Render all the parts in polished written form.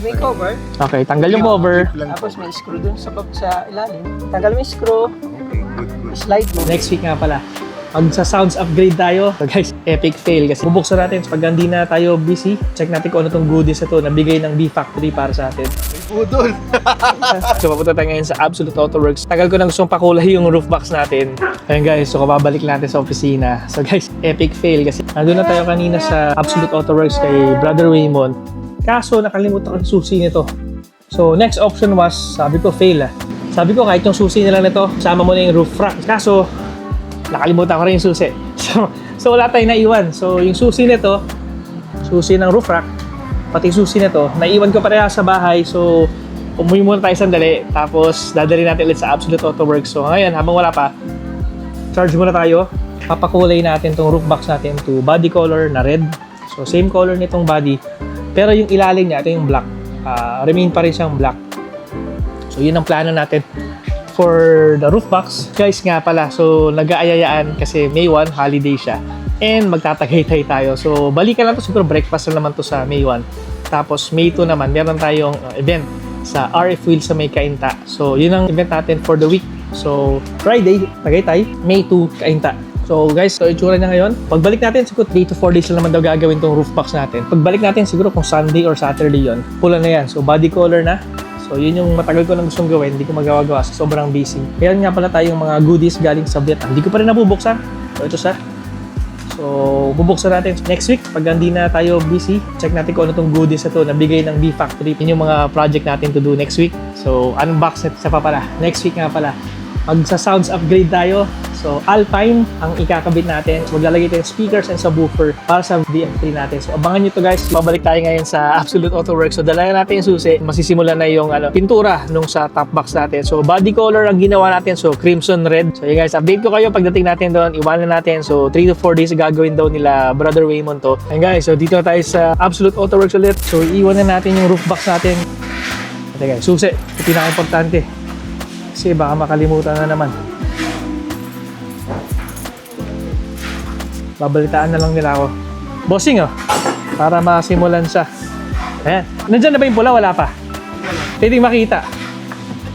may cover. Okay, tanggal yung cover. Tapos may screw dun sa ilalim. Tanggal mo yung screw. Okay, good. Slide mo. Next week nga pala, pag sa sounds upgrade tayo, so guys, epic fail kasi bubuksan natin. So pag hindi na tayo busy, check natin kung ano tong goodies na to na bigay ng B-Factory para sa atin. Udol! So papunta tayo ngayon sa Absolute Auto Works. Tagal ko nang gustong pakulay yung roof box natin. Ayun guys, so kababalik natin sa opisina. So guys, epic fail kasi nandun na tayo kanina sa Absolute Auto Works kay Brother Raymond. Kaso nakalimutan ko yung susi nito. So next option was, sabi ko fail ah. Sabi ko kahit yung susi na lang nito, sama mo na yung roof rack. Kaso nakalimutan ko rin yung susi. So wala tayong naiwan. So yung susi nito, susi ng roof rack, pati susi nito, naiwan ko pareha sa bahay. So umuwi muna tayo sandali, tapos dadali natin ulit sa Absolute Auto Works. So ngayon, habang wala pa, charge muna tayo. Papakulay natin tong roof box natin to body color na red. So same color nitong body, pero yung ilalim niya, ito yung black. Remain pa rin siyang black. So yun ang plano natin for the roof box. Guys nga pala, so nag-aayayaan kasi May 1, holiday siya. And magtatagaytay tayo. So balikan lang to, siguro breakfast na naman to sa May 1. Tapos May 2 naman, meron tayong event sa RF Wheels sa May Cainta. So yun ang event natin for the week. So Friday, Tagaytay, May 2, Cainta. So guys, so itsura niya ngayon. Pagbalik natin, siguro 3 to 4 days na naman daw gagawin tong roof box natin. Pagbalik natin, siguro kung Sunday or Saturday yon, pula na yan. So body color na. So yun yung matagal ko nang gustong gawin, hindi ko magawa-gawa sa sobrang busy. Meron nga pala tayong mga goodies galing sa Vietnam. Hindi ko pa rin nabubuksan. So ito siya. So bubuksan natin next week pag hindi na tayo busy. Check natin kung ano tong goodies na to na bigay ng B-Factory. Yun yung mga project natin to do next week. So unbox na sa pa pala. Next week nga pala, pag sa sounds upgrade tayo. So Alpine ang ikakabit natin. So, maglalagay tayo ng speakers and subwoofer para sa BF3 natin. So abangan nyo to guys. Babalik tayo ngayon sa Absolute Auto Works. So dala natin yung susi. Masisimulan na yung pintura nung sa top box natin. So body color ang ginawa natin. So crimson red. So yun guys, update ko kayo pagdating natin doon. Iwanan natin. So 3 to 4 days gagawin daw nila Brother Raymond to. And guys, so dito na tayo sa Absolute Auto Works ulit. So iwanan natin yung roof box natin. Ito guys, susi. Ito pinaka-importante. Kasi baka makalimutan na naman. Babalitaan na lang nila ako. Bossing para masimulan siya. Ayan. Nandyan na ba yung pula? Wala pa. Pwedeng makita.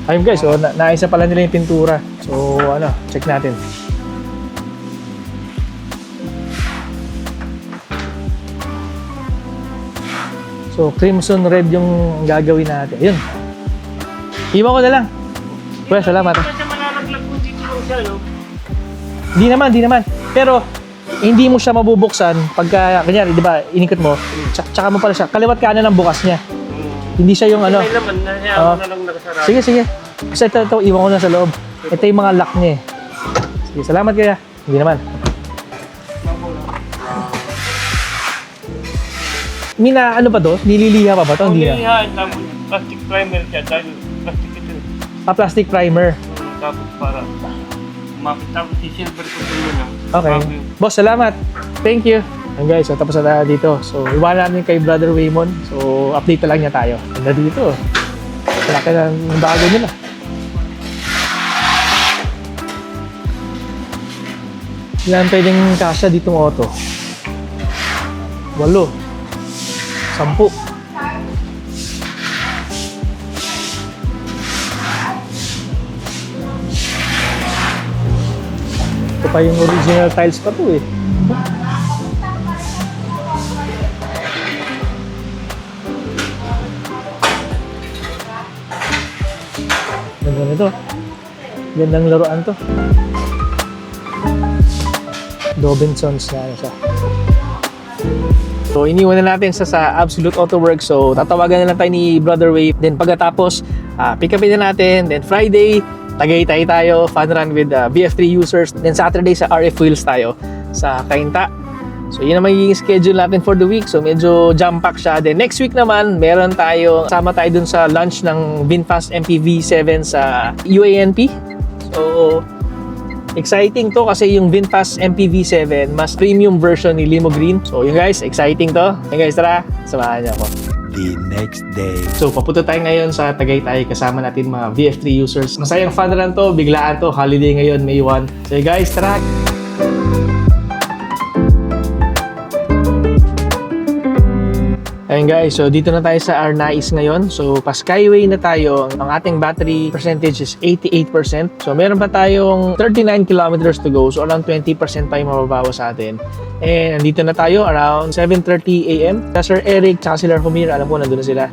Ayun guys, naisa pala nila yung pintura. So check natin. So crimson red yung gagawin natin. Ayun. Iwan ko na lang. Well, salamat. Di naman. Pero hindi mo siya mabubuksan pagka, kanyari, di ba, inikot mo, tsaka mo pala siya, kaliwat kanan ang bukas niya. Hindi siya yung May laman, na lang nakasarado. Sige. Kasi ito, iwan ko na sa loob. Ito yung mga lock niya eh. Sige, salamat kaya. Hindi naman. Mina, ano ba to? Nililiha pa ba to? Hindi na. Nililiha, tapos plastic primer siya, dahil plastic ito. Plastic primer. Tapos para umapit, tapos si-silver ko din yun. Okay. Boss, salamat. Thank you. And guys, so tapos na tayo dito. So, iwanan natin kay Brother Raymond. So, update na lang niya tayo. Ganda dito. Laki ng bago nila. Ilan pwedeng kasya ditong auto? 8. 10. Ito pa yung original tiles pa to eh. Ganda nito. Gandang laruan to. Dobinsons na siya. So iniwan na natin sa Absolute Auto Works. So tatawagan na lang tayo ni Brother Wave. Then pagkatapos, pick upin na natin. Then Friday, Tagaytay tayo, fun run with BF3 users. Then Saturday sa RF Wheels tayo sa Cainta. So yun ang magiging schedule natin for the week. So medyo jam-pack siya. Then next week naman, meron tayo, sama tayo dun sa launch ng VinFast MPV7 sa UANP. So exciting to kasi yung VinFast MPV7 mas premium version ni Limo Green. So yun guys, exciting to. Yun guys, tara, samahan niyo ako. The next day. So papunta tayo ngayon sa Tagaytay, kasama natin mga VF3 users. Masayang fun run to, biglaan to, holiday ngayon, May 1. So guys, tara! Ayun guys, so dito na tayo sa Arnaiz ngayon. So pa Skyway na tayo. Ang ating battery percentage is 88%. So meron pa tayong 39 kilometers to go. So around 20% pa yung mababawas sa atin. And nandito na tayo around 7:30 AM. Sir Eric tsaka sila Humir, alam ko nandun na sila.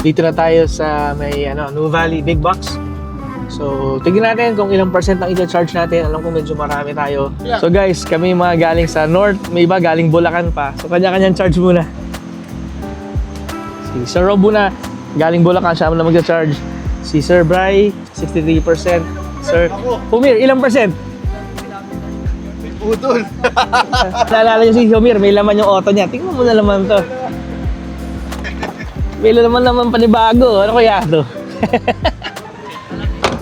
Dito na tayo sa may New Valley Big Box. So, tignan natin kung ilang percent ang i-charge natin. Alam ko medyo marami tayo. So guys, kami mga galing sa North, may iba galing Bulacan pa. So, kanya-kanyang charge muna. Si Sir Rob muna, galing Bulacan, siya muna mag-charge. Si Sir Bry, 63%. Sir Humir, ilang percent? Udol. Naalala niyo si Humir, may laman yung auto niya. Tingnan mo na naman to. May laman panibago. Ano kaya to?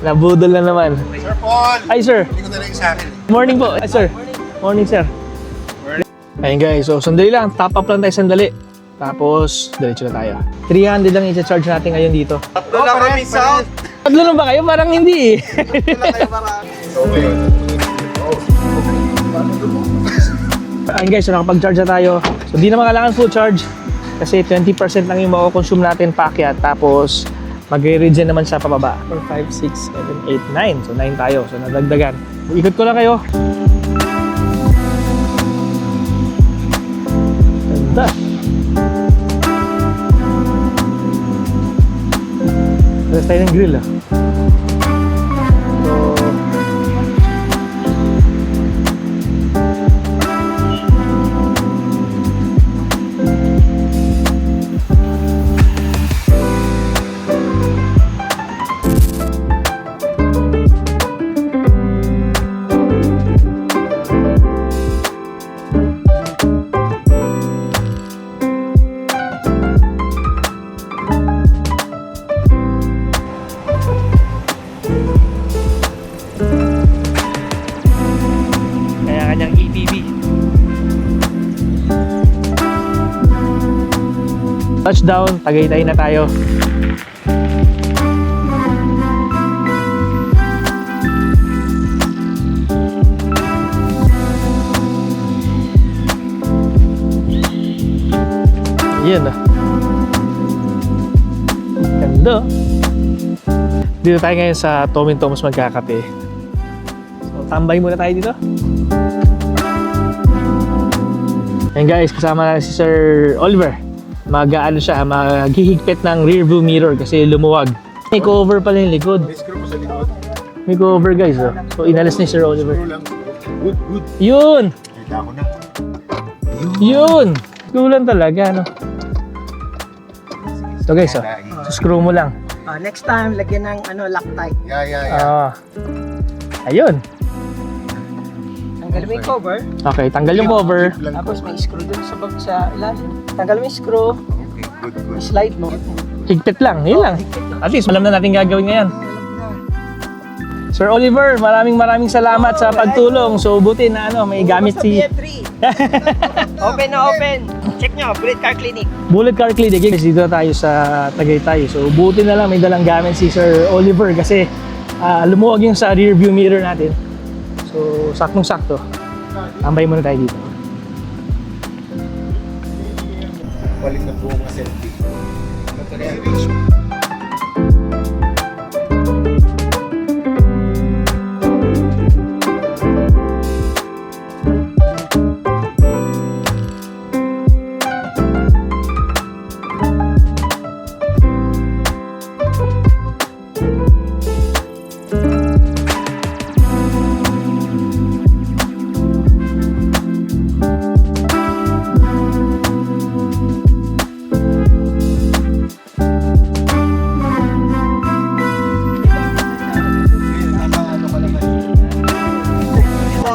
Nabudol na naman. Sir Paul. Ay, sir. Hindi ko talaga sa akin. Morning po. Ay, sir. Morning, sir. Ayun guys, so sandali lang. Top up lang tayo sandali. Tapos, diretso na tayo. 300 lang i-charge natin ngayon dito. Tatlo lang kami sound. Tatlo lang ba kayo? Parang hindi eh. Tatlo lang kayo marami. Okay. Ayun guys, so nakapag-charge na tayo. So, di naman kailangan full charge. Kasi 20% lang yung mako-consume natin paakyat. Tapos, magre-regen naman siya pababa. 4, 5, 6, 7, 8, 9. So, 9 tayo. So, nadagdagan. Ikot ko lang kayo. Ganda. Alas tayo ng grill ah. So, kanya-kanyang EPB. Touchdown, Tagaytay na tayo. Yan ah. Ganda. Dito tayo ngayon sa Tom & Tom's magkakape. So, tambay muna tayo dito. And guys, kasama na si Sir Oliver. Mag-ano siya, maghihigpit ng rear view mirror kasi lumuwag. May cover pala yung likod. May screw po sa likod. May cover guys oh. So inalis ni Sir Oliver. Screw lang. Good, good. Yun! Kita ko na. Yun! Screw lang talaga no. So guys oh, so screw mo lang. Next time, lagyan ng Loctite. Yeah. Ayun. Tanggal mo yung cover. Okay, tanggal yung cover. Tapos may screw dun sa ilalim. Tanggal mo yung screw. Okay, good, good. Slide mo. Higpit lang, yun lang. At least alam na natin gagawin ngayon. Sir Oliver, maraming salamat sa pagtulong. So buti na may gamit si Open na open. Check nyo, Bullet Car Clinic. Bullet Car Clinic. Guys, dito tayo sa Tagaytay. So buti na lang may dalang gamit si Sir Oliver kasi lumuwag yung sa rear view mirror natin. So saktong-sakto. Tambay muna tayo dito. Balik na buong selfie.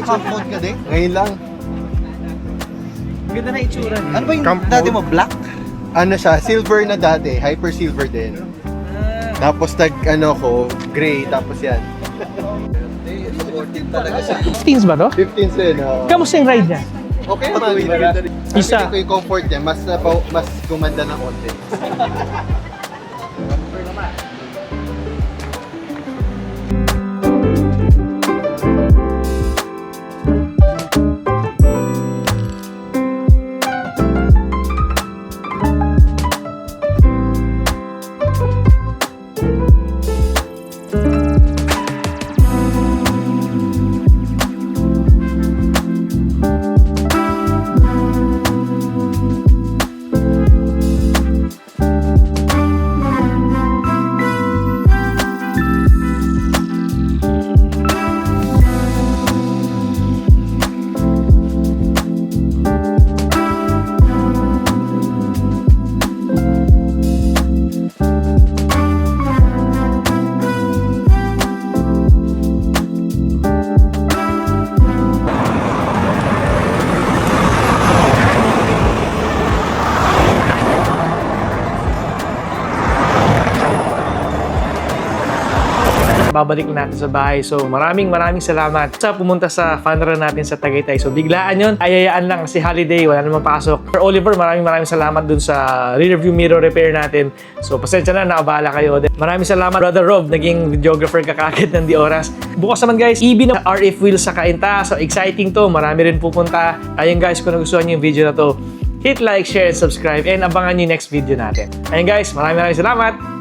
Mode ka din? Ngayon lang. Ganda na itsura. Ano ba yung dati mo? Black? Ano siya? Silver na dati. Hyper silver din. Tapos gray. Tapos yan. 15s ba to? 15 din. Kamusta yung ride niya? Okay naman. Isa. Ito yung comfort niya. Mas gumanda ng konti. babalik na natin sa bahay. So maraming salamat sa pumunta sa fun run natin sa Tagaytay. So biglaan yun, ayayaan lang kasi holiday, wala namang pasok. For Oliver, maraming salamat dun sa rear view mirror repair natin. So pasensya na, nakabahala kayo. Maraming salamat Brother Rob, naging videographer ka kagad ng Di Oras. Bukas naman guys, EB na RF wheels sa Cainta. So exciting to, marami rin pupunta. Ayun guys, kung nagustuhan niyo yung video na to, hit like, share, and subscribe, and abangan nyo yung next video natin. Ayun guys, maraming salamat!